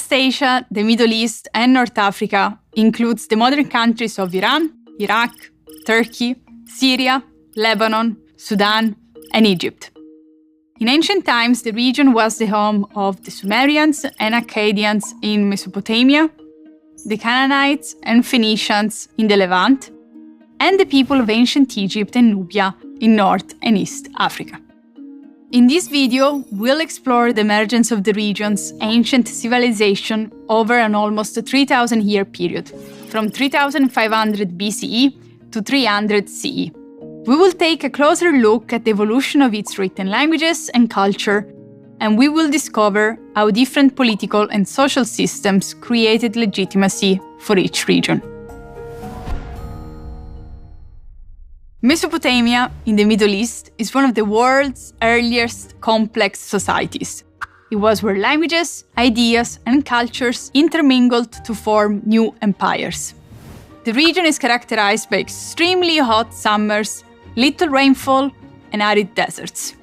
West Asia, the Middle East, and North Africa includes the modern countries of Iran, Iraq, Turkey, Syria, Lebanon, Sudan, and Egypt. In ancient times, the region was the home of the Sumerians and Akkadians in Mesopotamia, the Canaanites and Phoenicians in the Levant, and the people of ancient Egypt and Nubia in North and East Africa. In this video, we'll explore the emergence of the region's ancient civilization over an almost 3,000-year period, from 3,500 BCE to 300 CE. We will take a closer look at the evolution of its written languages and culture, and we will discover how different political and social systems created legitimacy for each region. Mesopotamia, in the Middle East, is one of the world's earliest complex societies. It was where languages, ideas, and cultures intermingled to form new empires. The region is characterized by extremely hot summers, little rainfall, and arid deserts.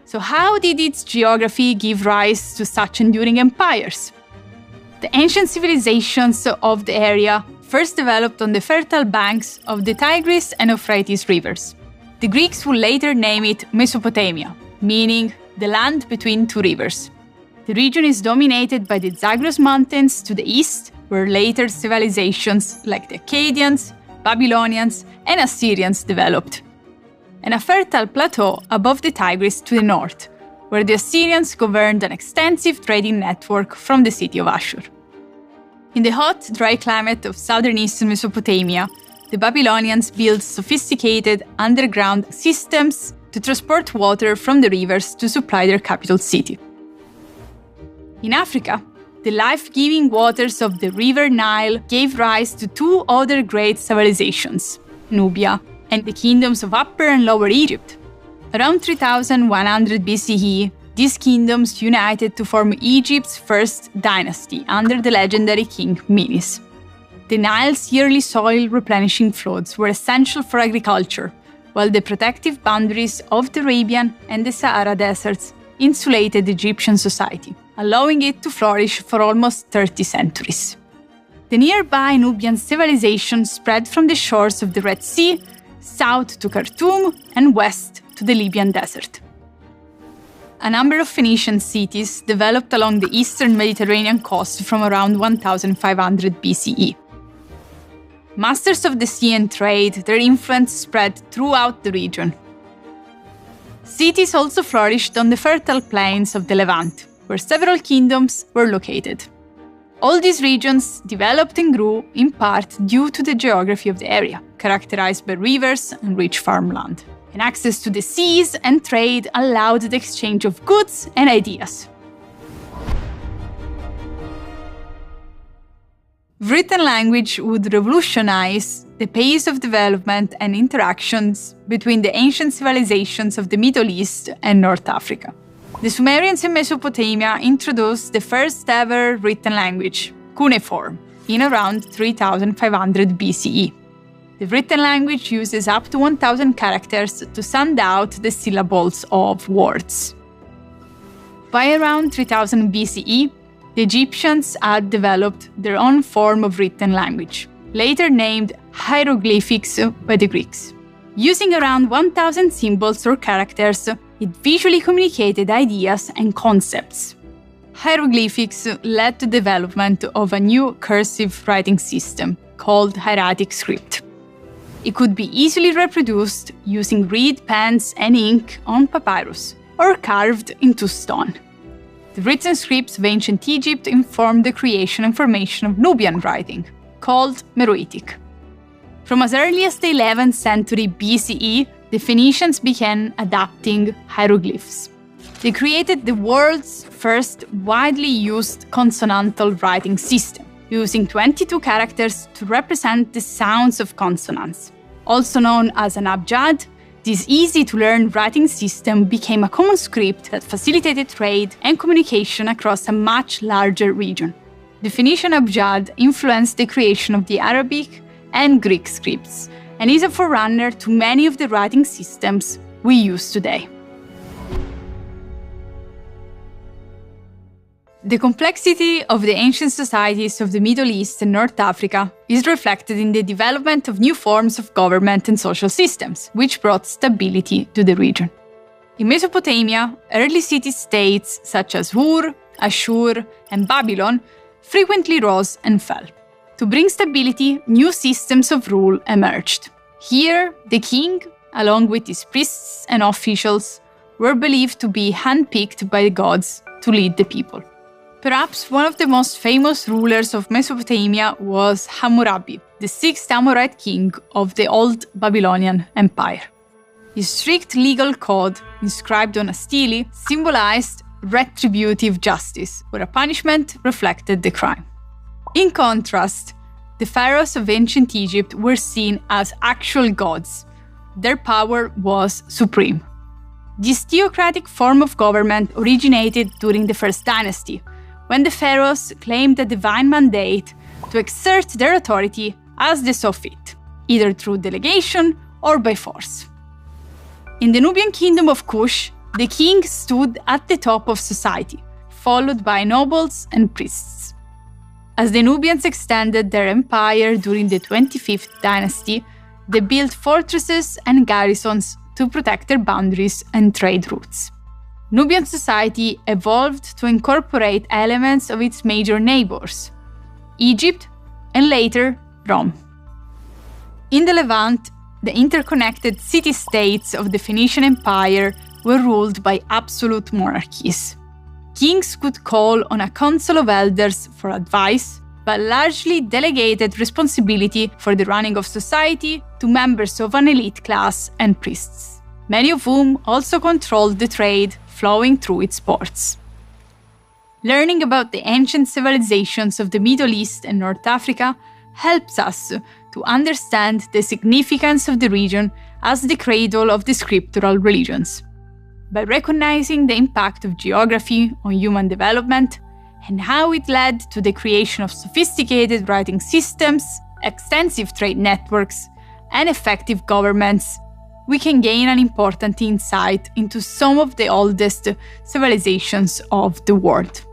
So how did its geography give rise to such enduring empires? The ancient civilizations of the area first developed on the fertile banks of the Tigris and Euphrates rivers. The Greeks would later name it Mesopotamia, meaning the land between two rivers. The region is dominated by the Zagros Mountains to the east, where later civilizations like the Akkadians, Babylonians, and Assyrians developed, and a fertile plateau above the Tigris to the north, where the Assyrians governed an extensive trading network from the city of Ashur. In the hot, dry climate of southern eastern Mesopotamia, the Babylonians built sophisticated underground systems to transport water from the rivers to supply their capital city. In Africa, the life-giving waters of the river Nile gave rise to two other great civilizations, Nubia and the kingdoms of Upper and Lower Egypt. Around 3100 BCE, these kingdoms united to form Egypt's first dynasty under the legendary king Menes. The Nile's yearly soil-replenishing floods were essential for agriculture, while the protective boundaries of the Arabian and the Sahara deserts insulated Egyptian society, allowing it to flourish for almost 30 centuries. The nearby Nubian civilization spread from the shores of the Red Sea, south to Khartoum, and west to the Libyan desert. A number of Phoenician cities developed along the eastern Mediterranean coast from around 1500 BCE. Masters of the sea and trade, their influence spread throughout the region. Cities also flourished on the fertile plains of the Levant, where several kingdoms were located. All these regions developed and grew in part due to the geography of the area, characterized by rivers and rich farmland. And access to the seas and trade allowed the exchange of goods and ideas. Written language would revolutionize the pace of development and interactions between the ancient civilizations of the Middle East and North Africa. The Sumerians in Mesopotamia introduced the first ever written language, cuneiform, in around 3500 BCE. The written language uses up to 1,000 characters to sound out the syllables of words. By around 3000 BCE, the Egyptians had developed their own form of written language, later named hieroglyphics by the Greeks. Using around 1,000 symbols or characters, it visually communicated ideas and concepts. Hieroglyphics led to the development of a new cursive writing system called hieratic script. It could be easily reproduced using reed pens and ink on papyrus, or carved into stone. The written scripts of ancient Egypt informed the creation and formation of Nubian writing, called Meroitic. From as early as the 11th century BCE, the Phoenicians began adapting hieroglyphs. They created the world's first widely used consonantal writing system, using 22 characters to represent the sounds of consonants. Also known as an abjad, this easy-to-learn writing system became a common script that facilitated trade and communication across a much larger region. The Phoenician abjad influenced the creation of the Arabic and Greek scripts, and is a forerunner to many of the writing systems we use today. The complexity of the ancient societies of the Middle East and North Africa is reflected in the development of new forms of government and social systems, which brought stability to the region. In Mesopotamia, early city-states such as Ur, Ashur, and Babylon frequently rose and fell. To bring stability, new systems of rule emerged. Here, the king, along with his priests and officials, were believed to be handpicked by the gods to lead the people. Perhaps one of the most famous rulers of Mesopotamia was Hammurabi, the sixth Amorite king of the Old Babylonian Empire. His strict legal code, inscribed on a stele, symbolized retributive justice, where a punishment reflected the crime. In contrast, the pharaohs of ancient Egypt were seen as actual gods. Their power was supreme. This theocratic form of government originated during the First Dynasty, when the pharaohs claimed a divine mandate to exert their authority as they saw fit, either through delegation or by force. In the Nubian kingdom of Kush, the king stood at the top of society, followed by nobles and priests. As the Nubians extended their empire during the 25th dynasty, they built fortresses and garrisons to protect their boundaries and trade routes. Nubian society evolved to incorporate elements of its major neighbors, Egypt and later Rome. In the Levant, the interconnected city-states of the Phoenician Empire were ruled by absolute monarchies. Kings could call on a council of elders for advice, but largely delegated responsibility for the running of society to members of an elite class and priests, many of whom also controlled the trade flowing through its ports. Learning about the ancient civilizations of the Middle East and North Africa helps us to understand the significance of the region as the cradle of the scriptural religions. By recognizing the impact of geography on human development and how it led to the creation of sophisticated writing systems, extensive trade networks, and effective governments, we can gain an important insight into some of the oldest civilizations of the world.